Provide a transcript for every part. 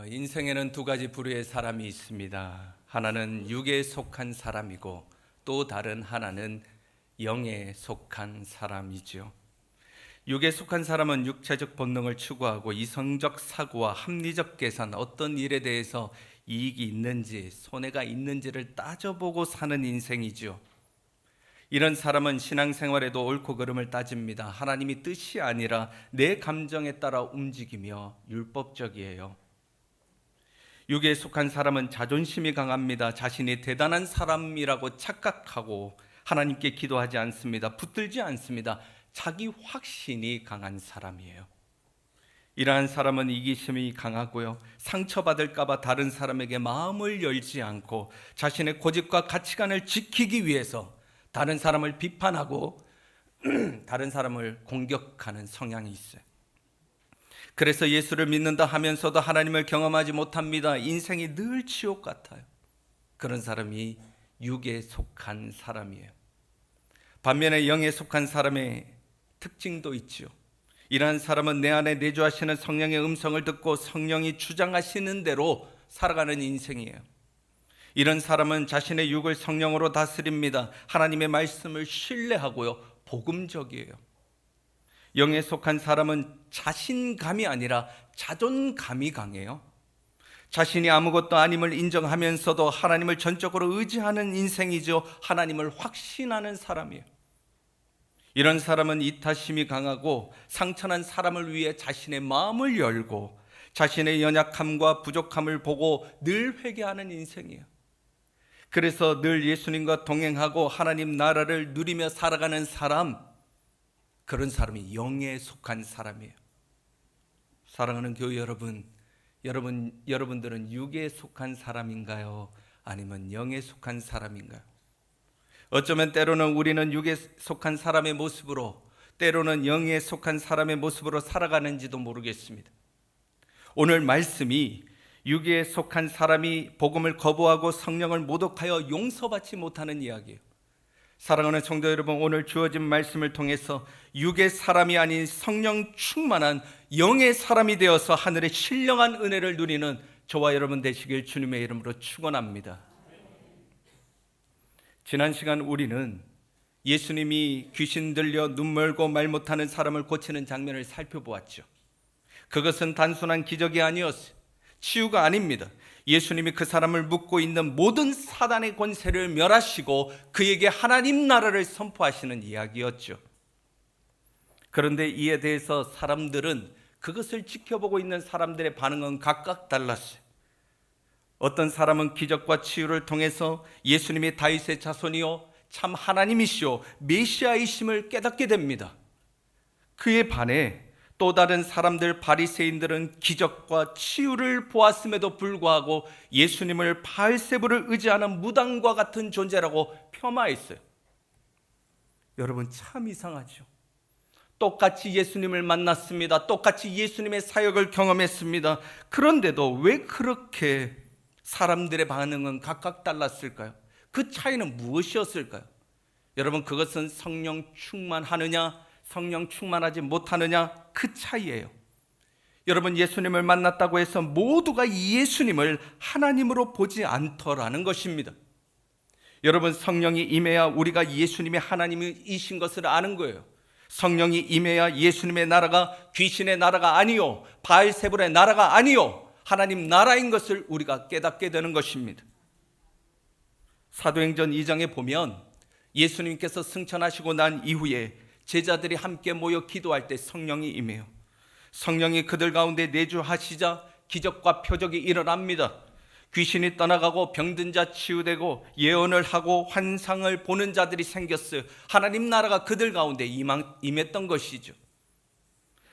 인생에는 두 가지 부류의 사람이 있습니다. 하나는 육에 속한 사람이고 또 다른 하나는 영에 속한 사람이죠. 육에 속한 사람은 육체적 본능을 추구하고 이성적 사고와 합리적 계산, 어떤 일에 대해서 이익이 있는지 손해가 있는지를 따져보고 사는 인생이죠. 이런 사람은 신앙생활에도 옳고 그름을 따집니다. 하나님이 뜻이 아니라 내 감정에 따라 움직이며 율법적이에요. 육에 속한 사람은 자존심이 강합니다. 자신이 대단한 사람이라고 착각하고 하나님께 기도하지 않습니다. 붙들지 않습니다. 자기 확신이 강한 사람이에요. 이러한 사람은 이기심이 강하고요, 상처받을까 봐 다른 사람에게 마음을 열지 않고 자신의 고집과 가치관을 지키기 위해서 다른 사람을 비판하고 다른 사람을 공격하는 성향이 있어요. 그래서 예수를 믿는다 하면서도 하나님을 경험하지 못합니다. 인생이 늘 지옥 같아요. 그런 사람이 육에 속한 사람이에요. 반면에 영에 속한 사람의 특징도 있죠. 이러한 사람은 내 안에 내주하시는 성령의 음성을 듣고 성령이 주장하시는 대로 살아가는 인생이에요. 이런 사람은 자신의 육을 성령으로 다스립니다. 하나님의 말씀을 신뢰하고요, 복음적이에요. 영에 속한 사람은 자신감이 아니라 자존감이 강해요. 자신이 아무것도 아님을 인정하면서도 하나님을 전적으로 의지하는 인생이죠. 하나님을 확신하는 사람이에요. 이런 사람은 이타심이 강하고 상처난 사람을 위해 자신의 마음을 열고 자신의 연약함과 부족함을 보고 늘 회개하는 인생이에요. 그래서 늘 예수님과 동행하고 하나님 나라를 누리며 살아가는 사람, 그런 사람이 영에 속한 사람이에요. 사랑하는 교회 여러분, 여러분들은 육에 속한 사람인가요? 아니면 영에 속한 사람인가요? 어쩌면 때로는 우리는 육에 속한 사람의 모습으로, 때로는 영에 속한 사람의 모습으로 살아가는지도 모르겠습니다. 오늘 말씀이 육에 속한 사람이 복음을 거부하고 성령을 모독하여 용서받지 못하는 이야기예요. 사랑하는 성도 여러분, 오늘 주어진 말씀을 통해서 육의 사람이 아닌 성령 충만한 영의 사람이 되어서 하늘의 신령한 은혜를 누리는 저와 여러분 되시길 주님의 이름으로 축원합니다. 지난 시간 우리는 예수님이 귀신 들려 눈 멀고 말 못하는 사람을 고치는 장면을 살펴보았죠. 그것은 단순한 기적이 아니었어요. 치유가 아닙니다. 예수님이 그 사람을 묶고 있는 모든 사단의 권세를 멸하시고 그에게 하나님 나라를 선포하시는 이야기였죠. 그런데 이에 대해서 사람들은, 그것을 지켜보고 있는 사람들의 반응은 각각 달랐어요. 어떤 사람은 기적과 치유를 통해서 예수님이 다윗의 자손이요 참 하나님이시오 메시아이심을 깨닫게 됩니다. 그에 반해 또 다른 사람들, 바리새인들은 기적과 치유를 보았음에도 불구하고 예수님을 바알세불을 의지하는 무당과 같은 존재라고 폄하했어요. 여러분, 참 이상하죠. 똑같이 예수님을 만났습니다. 똑같이 예수님의 사역을 경험했습니다. 그런데도 왜 그렇게 사람들의 반응은 각각 달랐을까요? 그 차이는 무엇이었을까요? 여러분, 그것은 성령 충만하느냐, 성령 충만하지 못하느냐, 그 차이예요. 여러분, 예수님을 만났다고 해서 모두가 예수님을 하나님으로 보지 않더라는 것입니다. 여러분, 성령이 임해야 우리가 예수님이 하나님이신 것을 아는 거예요. 성령이 임해야 예수님의 나라가 귀신의 나라가 아니요 바알세불의 나라가 아니요 하나님 나라인 것을 우리가 깨닫게 되는 것입니다. 사도행전 2장에 보면 예수님께서 승천하시고 난 이후에 제자들이 함께 모여 기도할 때 성령이 임해요. 성령이 그들 가운데 내주하시자 기적과 표적이 일어납니다. 귀신이 떠나가고 병든 자 치유되고 예언을 하고 환상을 보는 자들이 생겼어요. 하나님 나라가 그들 가운데 임했던 것이죠.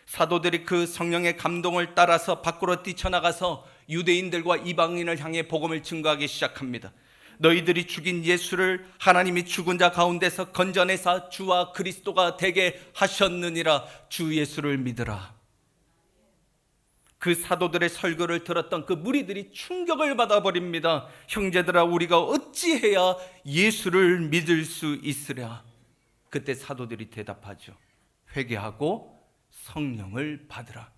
사도들이 그 성령의 감동을 따라서 밖으로 뛰쳐나가서 유대인들과 이방인을 향해 복음을 증거하기 시작합니다. 너희들이 죽인 예수를 하나님이 죽은 자 가운데서 건져내사 주와 그리스도가 되게 하셨느니라. 주 예수를 믿으라. 그 사도들의 설교를 들었던 그 무리들이 충격을 받아버립니다. 형제들아, 우리가 어찌해야 예수를 믿을 수 있으랴? 그때 사도들이 대답하죠. 회개하고 성령을 받으라.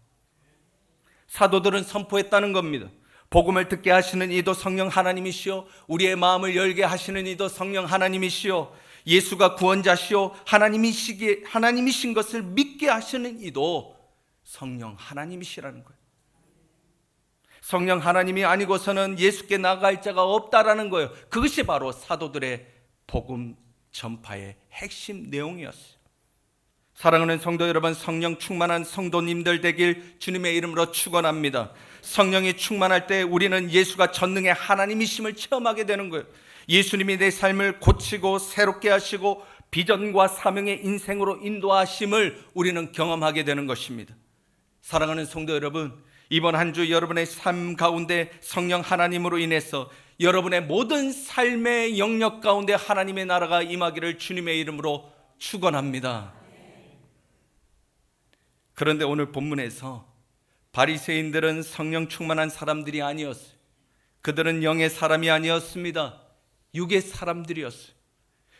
사도들은 선포했다는 겁니다. 복음을 듣게 하시는 이도 성령 하나님이시요, 우리의 마음을 열게 하시는 이도 성령 하나님이시요, 예수가 구원자시요 하나님이신 것을 믿게 하시는 이도 성령 하나님이시라는 거예요. 성령 하나님이 아니고서는 예수께 나아갈 자가 없다라는 거예요. 그것이 바로 사도들의 복음 전파의 핵심 내용이었어요. 사랑하는 성도 여러분, 성령 충만한 성도님들 되길 주님의 이름으로 축원합니다. 성령이 충만할 때 우리는 예수가 전능의 하나님이심을 체험하게 되는 거예요. 예수님이 내 삶을 고치고 새롭게 하시고 비전과 사명의 인생으로 인도하심을 우리는 경험하게 되는 것입니다. 사랑하는 성도 여러분, 이번 한 주 여러분의 삶 가운데 성령 하나님으로 인해서 여러분의 모든 삶의 영역 가운데 하나님의 나라가 임하기를 주님의 이름으로 축원합니다. 그런데 오늘 본문에서 바리새인들은 성령 충만한 사람들이 아니었어요. 그들은 영의 사람이 아니었습니다. 육의 사람들이었어요.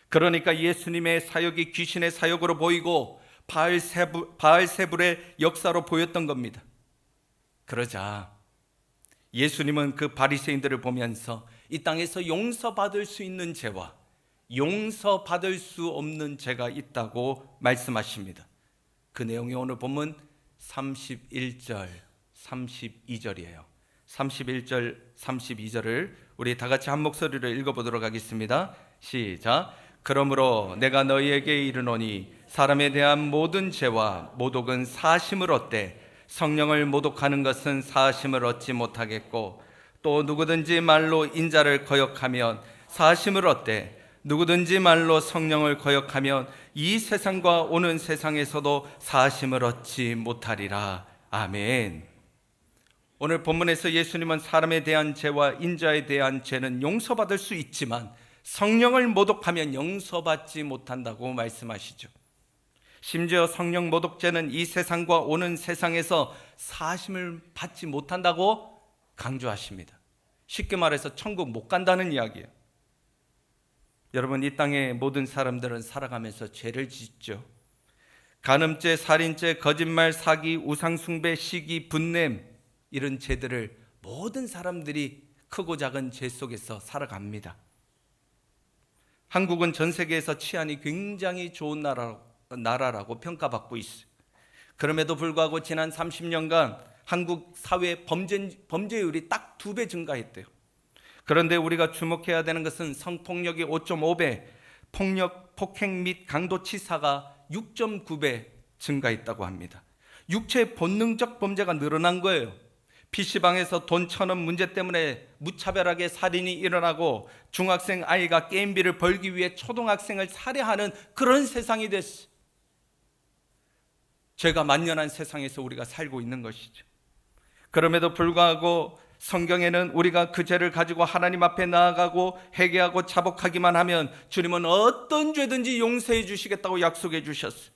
그러니까 예수님의 사역이 귀신의 사역으로 보이고 바알세불의 역사로 보였던 겁니다. 그러자 예수님은 그 바리새인들을 보면서 이 땅에서 용서받을 수 있는 죄와 용서받을 수 없는 죄가 있다고 말씀하십니다. 그 내용이 오늘 본문 31절, 32절이에요. 31절, 32절을 우리 다 같이 한 목소리로 읽어보도록 하겠습니다. 시작. 그러므로 내가 너희에게 이르노니 사람에 대한 모든 죄와 모독은 사심을 얻되 성령을 모독하는 것은 사심을 얻지 못하겠고, 또 누구든지 말로 인자를 거역하면 사심을 얻되 누구든지 말로 성령을 거역하면 이 세상과 오는 세상에서도 사심을 얻지 못하리라. 아멘. 오늘 본문에서 예수님은 사람에 대한 죄와 인자에 대한 죄는 용서받을 수 있지만 성령을 모독하면 용서받지 못한다고 말씀하시죠. 심지어 성령 모독죄는 이 세상과 오는 세상에서 사심을 받지 못한다고 강조하십니다. 쉽게 말해서 천국 못 간다는 이야기예요. 여러분, 이 땅의 모든 사람들은 살아가면서 죄를 짓죠. 간음죄, 살인죄, 거짓말, 사기, 우상숭배, 시기, 분냄, 이런 죄들을 모든 사람들이 크고 작은 죄 속에서 살아갑니다. 한국은 전 세계에서 치안이 굉장히 좋은 나라라고 평가받고 있어요. 그럼에도 불구하고 지난 30년간 한국 사회 범죄율이 딱 2배 증가했대요. 그런데 우리가 주목해야 되는 것은 성폭력이 5.5배, 폭행 및 강도치사가 6.9배 증가했다고 합니다. 육체 본능적 범죄가 늘어난 거예요. PC방에서 돈 1,000원 문제 때문에 무차별하게 살인이 일어나고 중학생 아이가 게임비를 벌기 위해 초등학생을 살해하는 그런 세상이 됐어요. 죄가 만연한 세상에서 우리가 살고 있는 것이죠. 그럼에도 불구하고 성경에는 우리가 그 죄를 가지고 하나님 앞에 나아가고 회개하고 자복하기만 하면 주님은 어떤 죄든지 용서해 주시겠다고 약속해 주셨어요.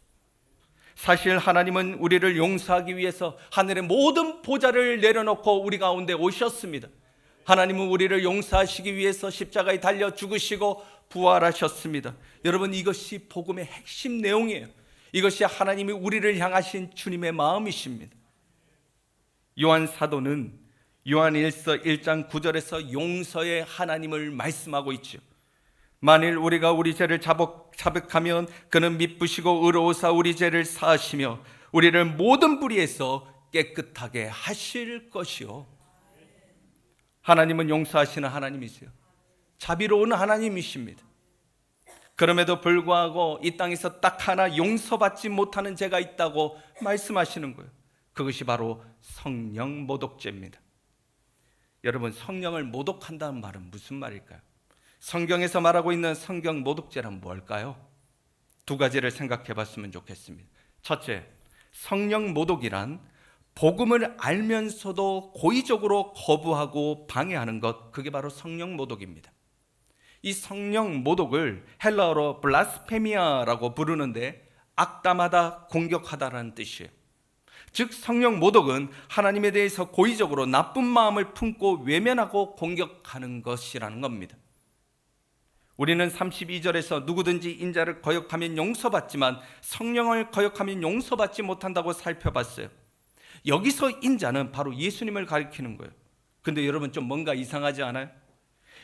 사실 하나님은 우리를 용서하기 위해서 하늘의 모든 보좌를 내려놓고 우리 가운데 오셨습니다. 하나님은 우리를 용서하시기 위해서 십자가에 달려 죽으시고 부활하셨습니다. 여러분, 이것이 복음의 핵심 내용이에요. 이것이 하나님이 우리를 향하신 주님의 마음이십니다. 요한 사도는 요한일서 1장 9절에서 용서의 하나님을 말씀하고 있죠. 만일 우리가 우리 죄를 자백하면 그는 미쁘시고 의로우사 우리 죄를 사하시며 우리를 모든 불의에서 깨끗하게 하실 것이요. 하나님은 용서하시는 하나님이세요. 자비로운 하나님이십니다. 그럼에도 불구하고 이 땅에서 딱 하나 용서받지 못하는 죄가 있다고 말씀하시는 거예요. 그것이 바로 성령 모독죄입니다. 여러분, 성령을 모독한다는 말은 무슨 말일까요? 성경에서 말하고 있는 성경 모독죄란 뭘까요? 2가지를 생각해 봤으면 좋겠습니다. 첫째, 성령 모독이란 복음을 알면서도 고의적으로 거부하고 방해하는 것, 그게 바로 성령 모독입니다. 이 성령 모독을 헬라어로 블라스페미아라고 부르는데 악담하다, 공격하다라는 뜻이에요. 즉 성령 모독은 하나님에 대해서 고의적으로 나쁜 마음을 품고 외면하고 공격하는 것이라는 겁니다. 우리는 32절에서 누구든지 인자를 거역하면 용서받지만 성령을 거역하면 용서받지 못한다고 살펴봤어요. 여기서 인자는 바로 예수님을 가리키는 거예요. 근데 여러분 좀 뭔가 이상하지 않아요?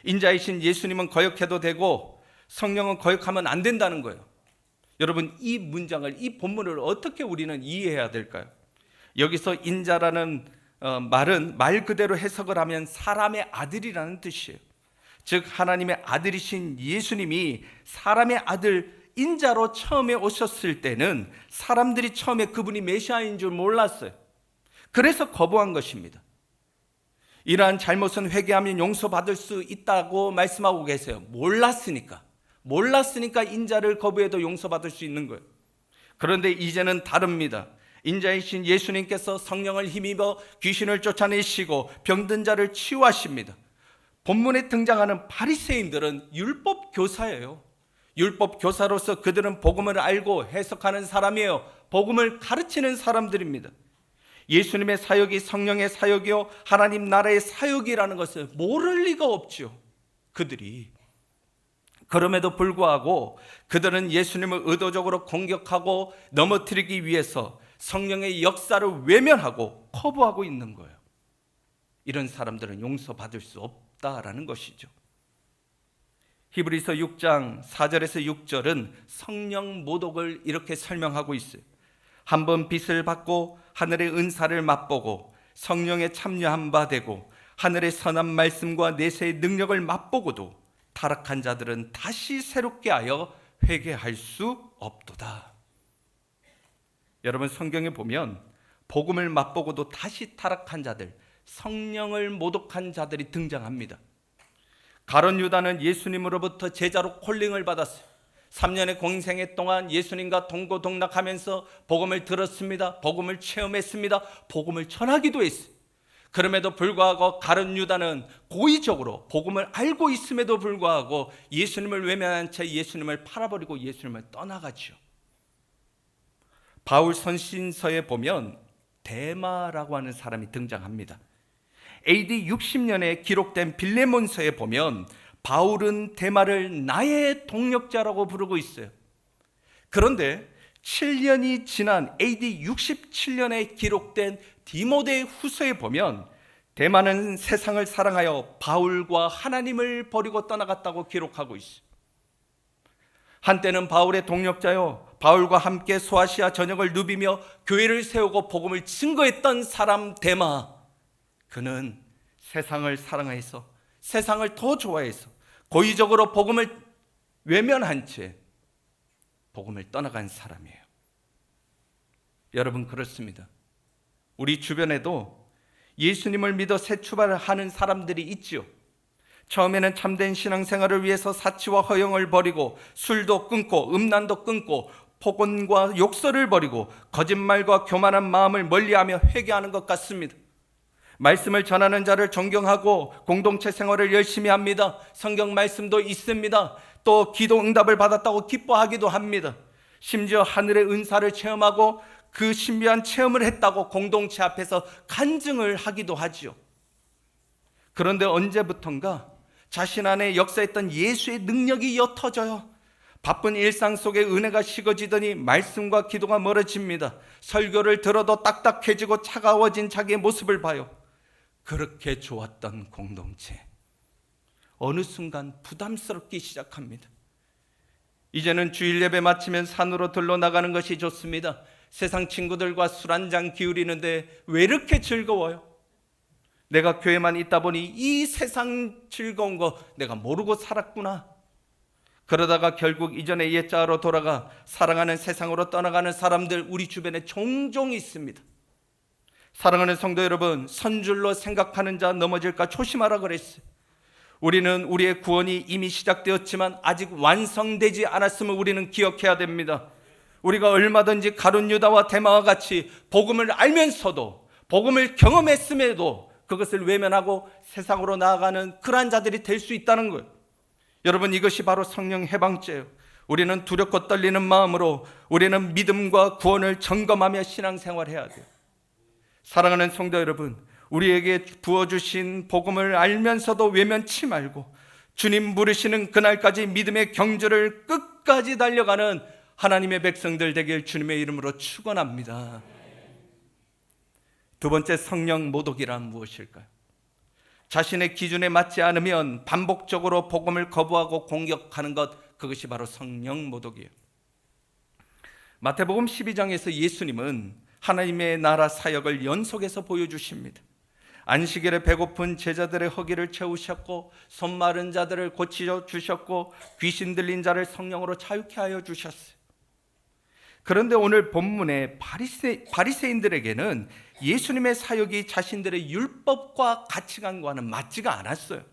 인자이신 예수님은 거역해도 되고 성령은 거역하면 안 된다는 거예요. 여러분 이 문장을, 이 본문을 어떻게 우리는 이해해야 될까요? 여기서 인자라는 말은 말 그대로 해석을 하면 사람의 아들이라는 뜻이에요. 즉 하나님의 아들이신 예수님이 사람의 아들 인자로 처음에 오셨을 때는 사람들이 처음에 그분이 메시아인 줄 몰랐어요. 그래서 거부한 것입니다. 이러한 잘못은 회개하면 용서받을 수 있다고 말씀하고 계세요. 몰랐으니까 인자를 거부해도 용서받을 수 있는 거예요. 그런데 이제는 다릅니다. 인자이신 예수님께서 성령을 힘입어 귀신을 쫓아내시고 병든 자를 치유하십니다. 본문에 등장하는 바리새인들은 율법 교사예요. 율법 교사로서 그들은 복음을 알고 해석하는 사람이에요. 복음을 가르치는 사람들입니다. 예수님의 사역이 성령의 사역이요 하나님 나라의 사역이라는 것을 모를 리가 없죠. 그들이. 그럼에도 불구하고 그들은 예수님을 의도적으로 공격하고 넘어뜨리기 위해서 성령의 역사를 외면하고 거부하고 있는 거예요. 이런 사람들은 용서받을 수 없다라는 것이죠. 히브리서 6장 4절에서 6절은 성령 모독을 이렇게 설명하고 있어요. 한번 빛을 받고 하늘의 은사를 맛보고 성령에 참여한 바 되고 하늘의 선한 말씀과 내세의 능력을 맛보고도 타락한 자들은 다시 새롭게 하여 회개할 수 없도다. 여러분 성경에 보면 복음을 맛보고도 다시 타락한 자들, 성령을 모독한 자들이 등장합니다. 가룟 유다는 예수님으로부터 제자로 콜링을 받았어요. 3년의 공생애 동안 예수님과 동고동락하면서 복음을 들었습니다. 복음을 체험했습니다. 복음을 전하기도 했어요. 그럼에도 불구하고 가룟 유다는 고의적으로 복음을 알고 있음에도 불구하고 예수님을 외면한 채 예수님을 팔아버리고 예수님을 떠나가죠. 바울 선신서에 보면 데마라고 하는 사람이 등장합니다. AD 60년에 기록된 빌레몬서에 보면 바울은 데마를 나의 동역자라고 부르고 있어요. 그런데 7년이 지난 AD 67년에 기록된 디모데 후서에 보면 데마는 세상을 사랑하여 바울과 하나님을 버리고 떠나갔다고 기록하고 있어요. 한때는 바울의 동역자요, 바울과 함께 소아시아 전역을 누비며 교회를 세우고 복음을 증거했던 사람 데마, 그는 세상을 사랑해서 세상을 더 좋아해서 고의적으로 복음을 외면한 채 복음을 떠나간 사람이에요. 여러분 그렇습니다. 우리 주변에도 예수님을 믿어 새 출발을 하는 사람들이 있지요. 처음에는 참된 신앙생활을 위해서 사치와 허영을 버리고 술도 끊고 음란도 끊고 폭언과 욕설을 버리고 거짓말과 교만한 마음을 멀리하며 회개하는 것 같습니다. 말씀을 전하는 자를 존경하고 공동체 생활을 열심히 합니다. 성경 말씀도 있습니다. 또 기도 응답을 받았다고 기뻐하기도 합니다. 심지어 하늘의 은사를 체험하고 그 신비한 체험을 했다고 공동체 앞에서 간증을 하기도 하지요. 그런데 언제부턴가 자신 안에 역사했던 예수의 능력이 옅어져요. 바쁜 일상 속에 은혜가 식어지더니 말씀과 기도가 멀어집니다. 설교를 들어도 딱딱해지고 차가워진 자기의 모습을 봐요. 그렇게 좋았던 공동체 어느 순간 부담스럽기 시작합니다. 이제는 주일 예배 마치면 산으로 들러 나가는 것이 좋습니다. 세상 친구들과 술 한잔 기울이는데 왜 이렇게 즐거워요? 내가 교회만 있다 보니 이 세상 즐거운 거 내가 모르고 살았구나. 그러다가 결국 이전의 옛자로 돌아가 사랑하는 세상으로 떠나가는 사람들 우리 주변에 종종 있습니다. 사랑하는 성도 여러분, 선줄로 생각하는 자 넘어질까 조심하라 그랬어요. 우리는 우리의 구원이 이미 시작되었지만 아직 완성되지 않았음을 우리는 기억해야 됩니다. 우리가 얼마든지 가룟 유다와 데마와 같이 복음을 알면서도 복음을 경험했음에도 그것을 외면하고 세상으로 나아가는 그러한 자들이 될 수 있다는 거예요. 여러분 이것이 바로 성령 해방죄예요. 우리는 두렵고 떨리는 마음으로 우리는 믿음과 구원을 점검하며 신앙생활해야 돼요. 사랑하는 성도 여러분, 우리에게 부어주신 복음을 알면서도 외면치 말고 주님 부르시는 그날까지 믿음의 경주를 끝까지 달려가는 하나님의 백성들 되길 주님의 이름으로 축원합니다. 두 번째 성령 모독이란 무엇일까요? 자신의 기준에 맞지 않으면 반복적으로 복음을 거부하고 공격하는 것, 그것이 바로 성령 모독이에요. 마태복음 12장에서 예수님은 하나님의 나라 사역을 연속해서 보여주십니다. 안식일에 배고픈 제자들의 허기를 채우셨고, 손 마른 자들을 고쳐 주셨고, 귀신 들린 자를 성령으로 자유케 하여 주셨어요. 그런데 오늘 본문의 바리새인들에게는 예수님의 사역이 자신들의 율법과 가치관과는 맞지가 않았어요.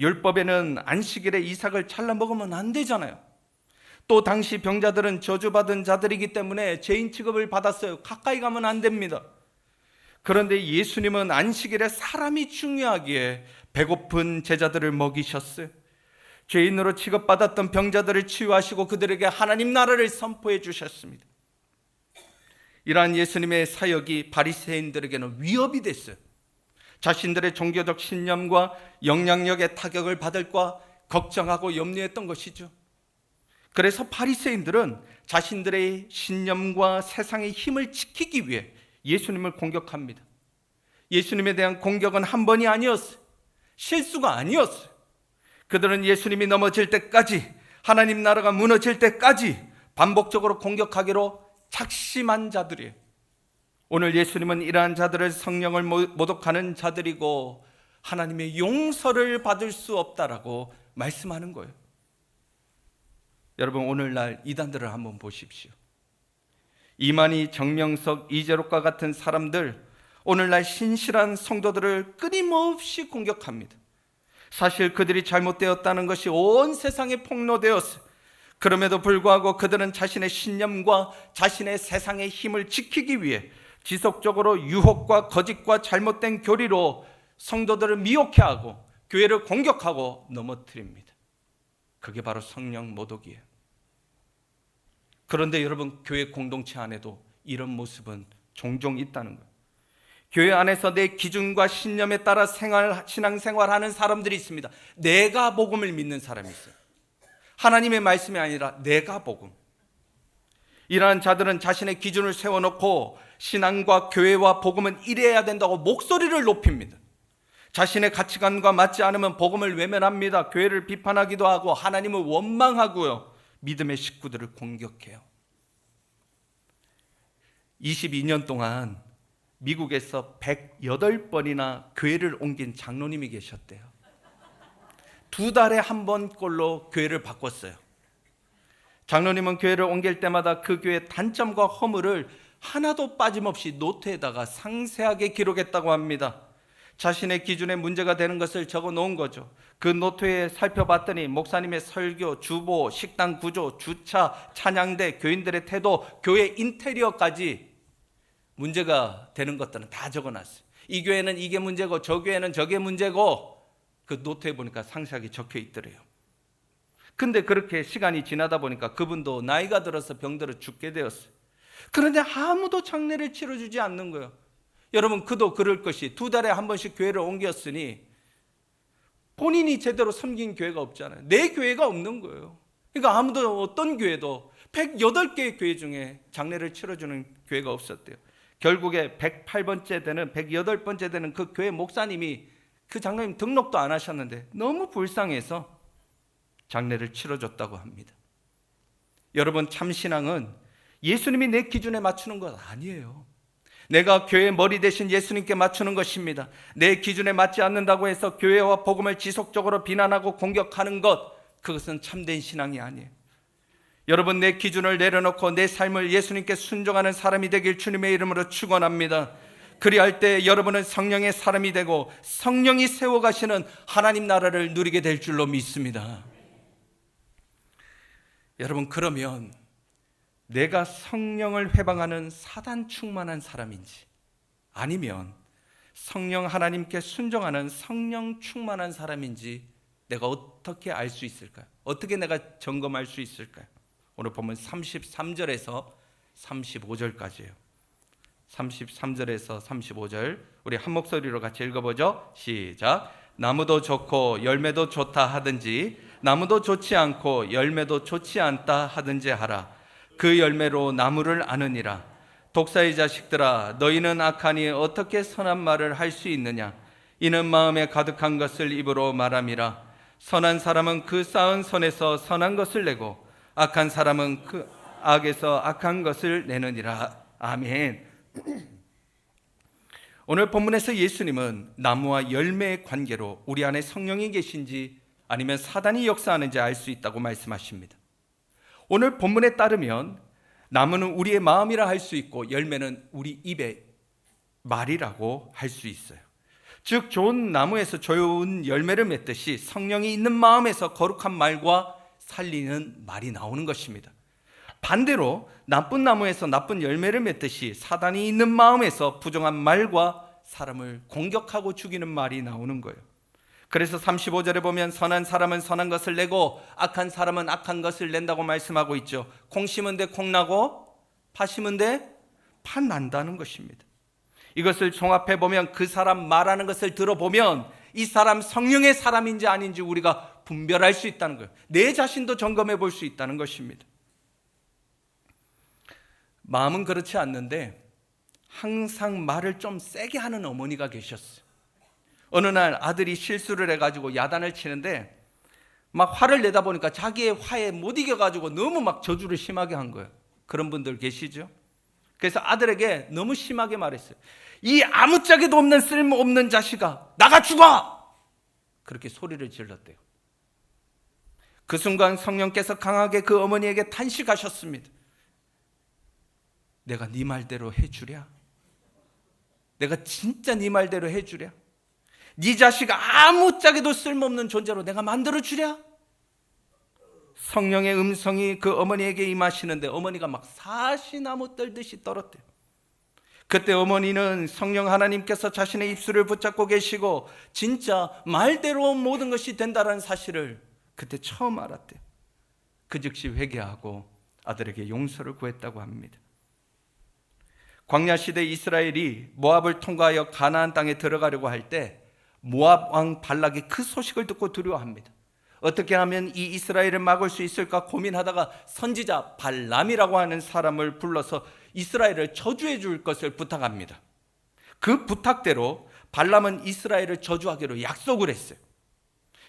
율법에는 안식일에 이삭을 잘라 먹으면 안 되잖아요. 또 당시 병자들은 저주받은 자들이기 때문에 죄인 취급을 받았어요. 가까이 가면 안 됩니다. 그런데 예수님은 안식일에 사람이 중요하기에 배고픈 제자들을 먹이셨어요. 죄인으로 취급받았던 병자들을 치유하시고 그들에게 하나님 나라를 선포해 주셨습니다. 이러한 예수님의 사역이 바리새인들에게는 위협이 됐어요. 자신들의 종교적 신념과 영향력에 타격을 받을까 걱정하고 염려했던 것이죠. 그래서 바리새인들은 자신들의 신념과 세상의 힘을 지키기 위해 예수님을 공격합니다. 예수님에 대한 공격은 한 번이 아니었어요. 실수가 아니었어요. 그들은 예수님이 넘어질 때까지, 하나님 나라가 무너질 때까지 반복적으로 공격하기로 작심한 자들이에요. 오늘 예수님은 이러한 자들을 성령을 모독하는 자들이고 하나님의 용서를 받을 수 없다라고 말씀하는 거예요. 여러분, 오늘날 이단들을 한번 보십시오. 이만희, 정명석, 이재록과 같은 사람들, 오늘날 신실한 성도들을 끊임없이 공격합니다. 사실 그들이 잘못되었다는 것이 온 세상에 폭로되었어요. 그럼에도 불구하고 그들은 자신의 신념과 자신의 세상의 힘을 지키기 위해 지속적으로 유혹과 거짓과 잘못된 교리로 성도들을 미혹해 하고 교회를 공격하고 넘어뜨립니다. 그게 바로 성령 모독이에요. 그런데 여러분, 교회 공동체 안에도 이런 모습은 종종 있다는 거예요. 교회 안에서 내 기준과 신념에 따라 신앙생활하는 사람들이 있습니다. 내가 복음을 믿는 사람이 있어요. 하나님의 말씀이 아니라 내가 복음. 이러한 자들은 자신의 기준을 세워놓고 신앙과 교회와 복음은 이래야 된다고 목소리를 높입니다. 자신의 가치관과 맞지 않으면 복음을 외면합니다. 교회를 비판하기도 하고 하나님을 원망하고요, 믿음의 식구들을 공격해요. 22년 동안 미국에서 108번이나 교회를 옮긴 장로님이 계셨대요. 2달에 한 번꼴로 교회를 바꿨어요. 장로님은 교회를 옮길 때마다 그 교회의 단점과 허물을 하나도 빠짐없이 노트에다가 상세하게 기록했다고 합니다. 자신의 기준에 문제가 되는 것을 적어 놓은 거죠. 그 노트에 살펴봤더니 목사님의 설교, 주보, 식당 구조, 주차, 찬양대, 교인들의 태도, 교회 인테리어까지 문제가 되는 것들은 다 적어놨어요. 이 교회는 이게 문제고 저 교회는 저게 문제고, 그 노트에 보니까 상세하게 적혀 있더래요. 근데 그렇게 시간이 지나다 보니까 그분도 나이가 들어서 병들어 죽게 되었어요. 그런데 아무도 장례를 치러주지 않는 거예요. 여러분, 그도 그럴 것이 2달에 한 번씩 교회를 옮겼으니 본인이 제대로 섬긴 교회가 없잖아요. 내 교회가 없는 거예요. 그러니까 아무도, 어떤 교회도 108개의 교회 중에 장례를 치러주는 교회가 없었대요. 결국에 108번째 되는, 108번째 되는 그 교회 목사님이 그 장로님 등록도 안 하셨는데 너무 불쌍해서 장례를 치러줬다고 합니다. 여러분, 참신앙은 예수님이 내 기준에 맞추는 것 아니에요. 내가 교회의 머리 대신 예수님께 맞추는 것입니다. 내 기준에 맞지 않는다고 해서 교회와 복음을 지속적으로 비난하고 공격하는 것, 그것은 참된 신앙이 아니에요. 여러분, 내 기준을 내려놓고 내 삶을 예수님께 순종하는 사람이 되길 주님의 이름으로 축원합니다. 그리할 때 여러분은 성령의 사람이 되고 성령이 세워가시는 하나님 나라를 누리게 될 줄로 믿습니다. 여러분, 그러면 내가 성령을 회방하는 사단 충만한 사람인지, 아니면 성령 하나님께 순종하는 성령 충만한 사람인지 내가 어떻게 알 수 있을까요? 어떻게 내가 점검할 수 있을까요? 오늘 보면 33절에서 35절까지예요. 33절에서 35절 우리 한 목소리로 같이 읽어보죠. 시작. 나무도 좋고 열매도 좋다 하든지 나무도 좋지 않고 열매도 좋지 않다 하든지 하라. 그 열매로 나무를 아느니라. 독사의 자식들아, 너희는 악하니 어떻게 선한 말을 할 수 있느냐? 이는 마음에 가득한 것을 입으로 말함이라. 선한 사람은 그 쌓은 선에서 선한 것을 내고 악한 사람은 그 악에서 악한 것을 내느니라. 아멘. 오늘 본문에서 예수님은 나무와 열매의 관계로 우리 안에 성령이 계신지 아니면 사단이 역사하는지 알 수 있다고 말씀하십니다. 오늘 본문에 따르면 나무는 우리의 마음이라 할 수 있고 열매는 우리 입의 말이라고 할 수 있어요. 즉 좋은 나무에서 좋은 열매를 맺듯이 성령이 있는 마음에서 거룩한 말과 살리는 말이 나오는 것입니다. 반대로 나쁜 나무에서 나쁜 열매를 맺듯이 사단이 있는 마음에서 부정한 말과 사람을 공격하고 죽이는 말이 나오는 거예요. 그래서 35절에 보면 선한 사람은 선한 것을 내고 악한 사람은 악한 것을 낸다고 말씀하고 있죠. 콩 심은 데 콩 나고 파 심은 데 파 난다는 것입니다. 이것을 종합해 보면 그 사람 말하는 것을 들어보면 이 사람 성령의 사람인지 아닌지 우리가 분별할 수 있다는 거예요. 내 자신도 점검해 볼 수 있다는 것입니다. 마음은 그렇지 않는데 항상 말을 좀 세게 하는 어머니가 계셨어요. 어느 날 아들이 실수를 해가지고 야단을 치는데 막 화를 내다 보니까 자기의 화에 못 이겨가지고 너무 막 저주를 심하게 한 거예요. 그런 분들 계시죠? 그래서 아들에게 너무 심하게 말했어요. 이 아무짝에도 없는 쓸모없는 자식아, 나가 죽어! 그렇게 소리를 질렀대요. 그 순간 성령께서 강하게 그 어머니에게 탄식하셨습니다. 내가 네 말대로 해주랴? 내가 진짜 네 말대로 해주랴? 네 자식 아무짝에도 쓸모없는 존재로 내가 만들어주랴? 성령의 음성이 그 어머니에게 임하시는데 어머니가 막 사시나무 떨듯이 떨었대요. 그때 어머니는 성령 하나님께서 자신의 입술을 붙잡고 계시고 진짜 말대로 모든 것이 된다는 사실을 그때 처음 알았대요. 그 즉시 회개하고 아들에게 용서를 구했다고 합니다. 광야 시대 이스라엘이 모압을 통과하여 가나안 땅에 들어가려고 할 때 모압 왕 발락이 그 소식을 듣고 두려워합니다. 어떻게 하면 이 이스라엘을 막을 수 있을까 고민하다가 선지자 발람이라고 하는 사람을 불러서 이스라엘을 저주해 줄 것을 부탁합니다. 그 부탁대로 발람은 이스라엘을 저주하기로 약속을 했어요.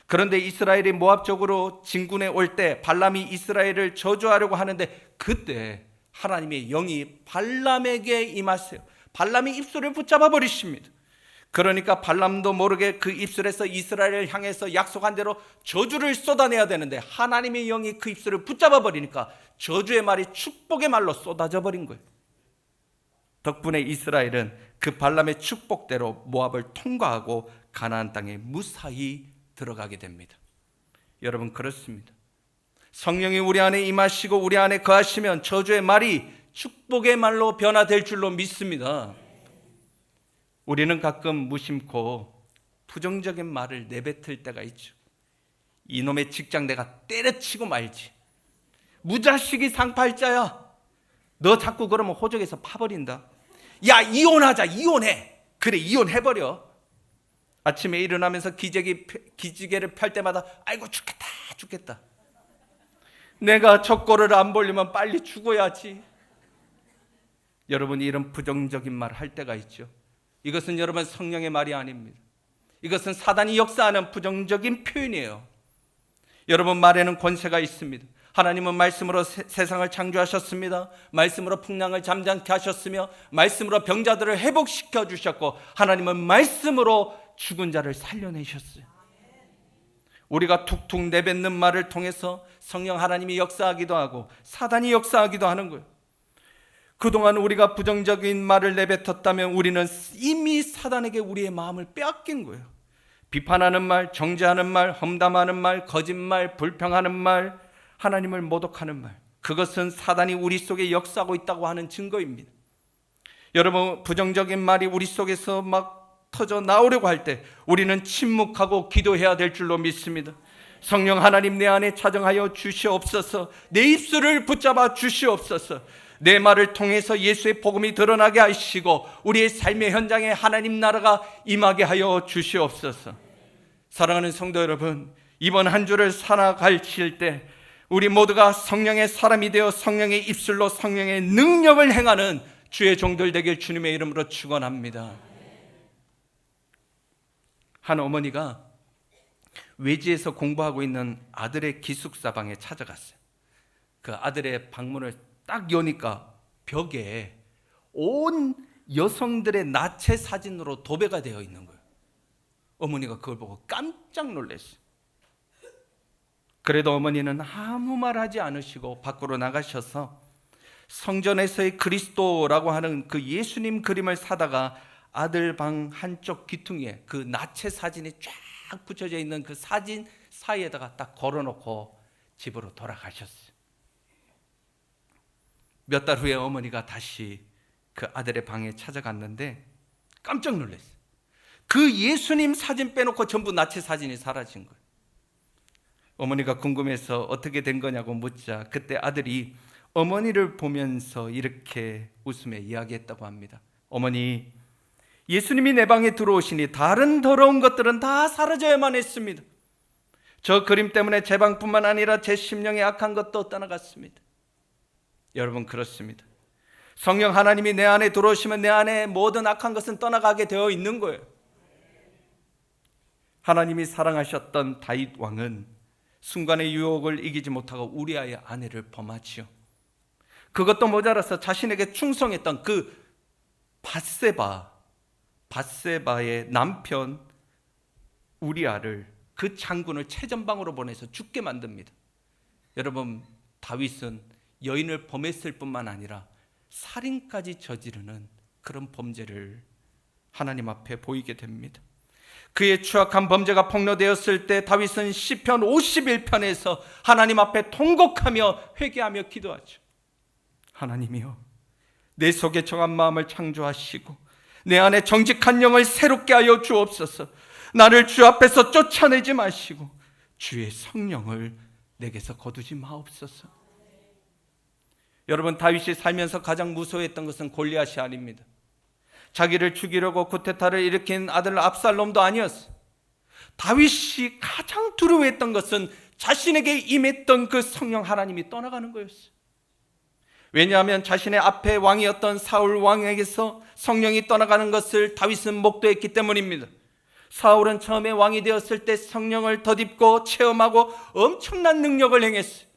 그런데 이스라엘이 모압 쪽으로 진군해 올 때 발람이 이스라엘을 저주하려고 하는데 그때 하나님의 영이 발람에게 임하세요. 발람이 입술을 붙잡아 버리십니다. 그러니까 발람도 모르게 그 입술에서 이스라엘을 향해서 약속한 대로 저주를 쏟아내야 되는데 하나님의 영이 그 입술을 붙잡아 버리니까 저주의 말이 축복의 말로 쏟아져 버린 거예요. 덕분에 이스라엘은 그 발람의 축복대로 모압을 통과하고 가나안 땅에 무사히 들어가게 됩니다. 여러분, 그렇습니다. 성령이 우리 안에 임하시고 우리 안에 거하시면 저주의 말이 축복의 말로 변화될 줄로 믿습니다. 우리는 가끔 무심코 부정적인 말을 내뱉을 때가 있죠. 이놈의 직장 내가 때려치고 말지. 무자식이 상팔자야. 너 자꾸 그러면 호적에서 파버린다. 야, 이혼하자. 이혼해. 그래, 이혼해버려. 아침에 일어나면서 기지개를 펼 때마다 아이고 죽겠다. 내가 저 꼴을 안 보려면 빨리 죽어야지. 여러분이 이런 부정적인 말을 할 때가 있죠. 이것은 여러분 성령의 말이 아닙니다. 이것은 사단이 역사하는 부정적인 표현이에요. 여러분 말에는 권세가 있습니다. 하나님은 말씀으로 세상을 창조하셨습니다. 말씀으로 풍랑을 잠잠케 하셨으며 말씀으로 병자들을 회복시켜 주셨고 하나님은 말씀으로 죽은 자를 살려내셨어요. 우리가 툭툭 내뱉는 말을 통해서 성령 하나님이 역사하기도 하고 사단이 역사하기도 하는 거예요. 그동안 우리가 부정적인 말을 내뱉었다면 우리는 이미 사단에게 우리의 마음을 빼앗긴 거예요. 비판하는 말, 정죄하는 말, 험담하는 말, 거짓말, 불평하는 말, 하나님을 모독하는 말, 그것은 사단이 우리 속에 역사하고 있다고 하는 증거입니다. 여러분, 부정적인 말이 우리 속에서 막 터져 나오려고 할 때 우리는 침묵하고 기도해야 될 줄로 믿습니다. 성령 하나님, 내 안에 차정하여 주시옵소서. 내 입술을 붙잡아 주시옵소서. 내 말을 통해서 예수의 복음이 드러나게 하시고 우리의 삶의 현장에 하나님 나라가 임하게 하여 주시옵소서. 사랑하는 성도 여러분, 이번 한 주를 살아가실 때 우리 모두가 성령의 사람이 되어 성령의 입술로 성령의 능력을 행하는 주의 종들 되길 주님의 이름으로 축원합니다. 한 어머니가 외지에서 공부하고 있는 아들의 기숙사 방에 찾아갔어요. 그 아들의 방문을 딱 여니까 벽에 온 여성들의 나체 사진으로 도배가 되어 있는 거예요. 어머니가 그걸 보고 깜짝 놀랐어요. 그래도 어머니는 아무 말 하지 않으시고 밖으로 나가셔서 성전에서의 그리스도라고 하는 그 예수님 그림을 사다가 아들 방 한쪽 귀퉁이에 그 나체 사진이 쫙 붙여져 있는 그 사진 사이에다가 딱 걸어놓고 집으로 돌아가셨어요. 몇 달 후에 어머니가 다시 그 아들의 방에 찾아갔는데 깜짝 놀랐어요. 그 예수님 사진 빼놓고 전부 나체 사진이 사라진 거예요. 어머니가 궁금해서 어떻게 된 거냐고 묻자 그때 아들이 어머니를 보면서 이렇게 웃으며 이야기했다고 합니다. 어머니, 예수님이 내 방에 들어오시니 다른 더러운 것들은 다 사라져야만 했습니다. 저 그림 때문에 제 방뿐만 아니라 제 심령의 악한 것도 떠나갔습니다. 여러분, 그렇습니다. 성령 하나님이 내 안에 들어오시면 내 안에 모든 악한 것은 떠나가게 되어 있는 거예요. 하나님이 사랑하셨던 다윗 왕은 순간의 유혹을 이기지 못하고 우리아의 아내를 범하지요. 그것도 모자라서 자신에게 충성했던 그 밧세바의 남편 우리아를 그 장군을 최전방으로 보내서 죽게 만듭니다. 여러분, 다윗은 여인을 범했을 뿐만 아니라 살인까지 저지르는 그런 범죄를 하나님 앞에 보이게 됩니다. 그의 추악한 범죄가 폭로되었을 때 다윗은 시편 51편에서 하나님 앞에 통곡하며 회개하며 기도하죠. 하나님이여, 내 속에 정한 마음을 창조하시고 내 안에 정직한 영을 새롭게 하여 주옵소서. 나를 주 앞에서 쫓아내지 마시고 주의 성령을 내게서 거두지 마옵소서. 여러분, 다윗이 살면서 가장 무서워했던 것은 골리앗이 아닙니다. 자기를 죽이려고 쿠데타를 일으킨 아들 압살롬도 아니었어요. 다윗이 가장 두려워했던 것은 자신에게 임했던 그 성령 하나님이 떠나가는 거였어요. 왜냐하면 자신의 앞에 왕이었던 사울 왕에게서 성령이 떠나가는 것을 다윗은 목도했기 때문입니다. 사울은 처음에 왕이 되었을 때 성령을 덧입고 체험하고 엄청난 능력을 행했어요.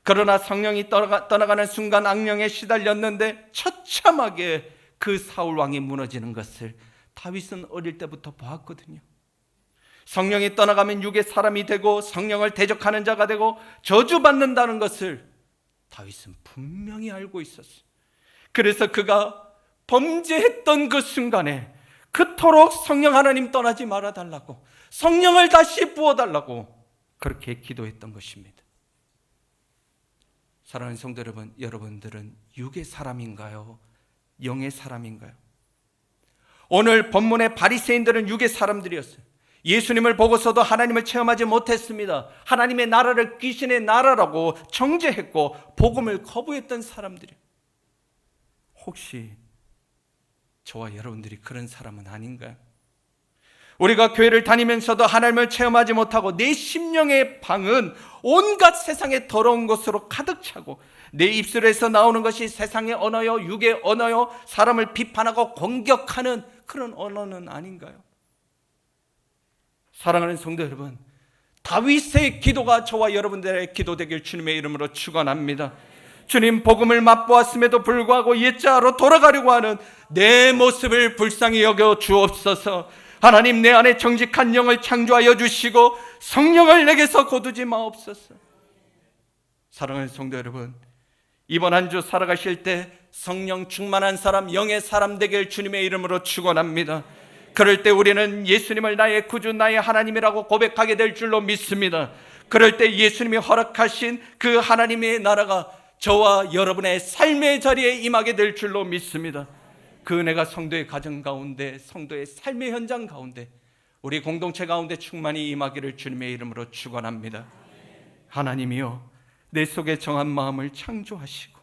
그러나 성령이 떠나가는 순간 악령에 시달렸는데 처참하게 그 사울 왕이 무너지는 것을 다윗은 어릴 때부터 보았거든요. 성령이 떠나가면 육의 사람이 되고 성령을 대적하는 자가 되고 저주받는다는 것을 다윗은 분명히 알고 있었어요. 그래서 그가 범죄했던 그 순간에 그토록 성령 하나님 떠나지 말아달라고, 성령을 다시 부어달라고 그렇게 기도했던 것입니다. 사랑하는 성도 여러분, 여러분들은 육의 사람인가요? 영의 사람인가요? 오늘 본문의 바리새인들은 육의 사람들이었어요. 예수님을 보고서도 하나님을 체험하지 못했습니다. 하나님의 나라를 귀신의 나라라고 정죄했고 복음을 거부했던 사람들이에요. 혹시 저와 여러분들이 그런 사람은 아닌가요? 우리가 교회를 다니면서도 하나님을 체험하지 못하고 내 심령의 방은 온갖 세상의 더러운 것으로 가득 차고 내 입술에서 나오는 것이 세상의 언어요, 육의 언어요, 사람을 비판하고 공격하는 그런 언어는 아닌가요? 사랑하는 성도 여러분, 다윗의 기도가 저와 여러분들의 기도 되길 주님의 이름으로 축원합니다. 주님, 복음을 맛보았음에도 불구하고 옛자로 돌아가려고 하는 내 모습을 불쌍히 여겨 주옵소서. 하나님, 내 안에 정직한 영을 창조하여 주시고 성령을 내게서 거두지 마옵소서. 사랑하는 성도 여러분, 이번 한 주 살아가실 때 성령 충만한 사람, 영의 사람 되길 주님의 이름으로 축원합니다. 그럴 때 우리는 예수님을 나의 구주, 나의 하나님이라고 고백하게 될 줄로 믿습니다. 그럴 때 예수님이 허락하신 그 하나님의 나라가 저와 여러분의 삶의 자리에 임하게 될 줄로 믿습니다. 그 은혜가 성도의 가정 가운데, 성도의 삶의 현장 가운데, 우리 공동체 가운데 충만히 임하기를 주님의 이름으로 축원합니다. 하나님이여, 내 속에 정한 마음을 창조하시고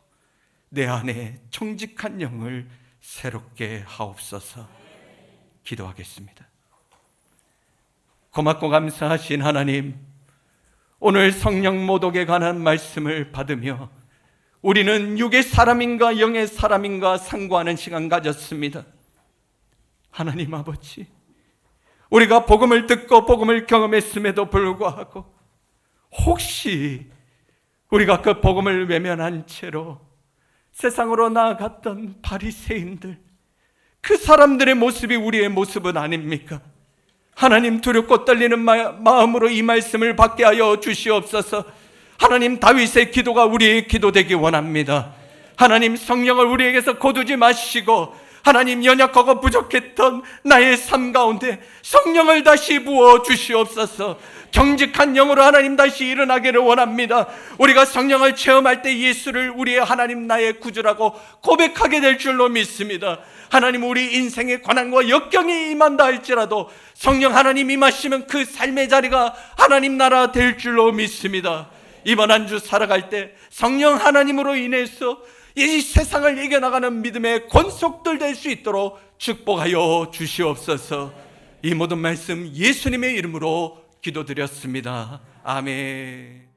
내 안에 정직한 영을 새롭게 하옵소서. 기도하겠습니다. 고맙고 감사하신 하나님, 오늘 성령 모독에 관한 말씀을 받으며 우리는 육의 사람인가 영의 사람인가 상고하는 시간 가졌습니다. 하나님 아버지, 우리가 복음을 듣고 복음을 경험했음에도 불구하고 혹시 우리가 그 복음을 외면한 채로 세상으로 나아갔던 바리새인들, 그 사람들의 모습이 우리의 모습은 아닙니까? 하나님, 두렵고 떨리는 마음으로 이 말씀을 받게 하여 주시옵소서. 하나님, 다윗의 기도가 우리의 기도 되기 원합니다. 하나님, 성령을 우리에게서 거두지 마시고 하나님, 연약하고 부족했던 나의 삶 가운데 성령을 다시 부어 주시옵소서. 정직한 영으로 하나님 다시 일어나기를 원합니다. 우리가 성령을 체험할 때 예수를 우리의 하나님 나의 구주라고 고백하게 될 줄로 믿습니다. 하나님, 우리 인생의 고난과 역경이 임한다 할지라도 성령 하나님 임하시면 그 삶의 자리가 하나님 나라 될 줄로 믿습니다. 이번 한 주 살아갈 때 성령 하나님으로 인해서 이 세상을 이겨나가는 믿음의 권속들 될 수 있도록 축복하여 주시옵소서. 이 모든 말씀 예수님의 이름으로 기도드렸습니다. 아멘.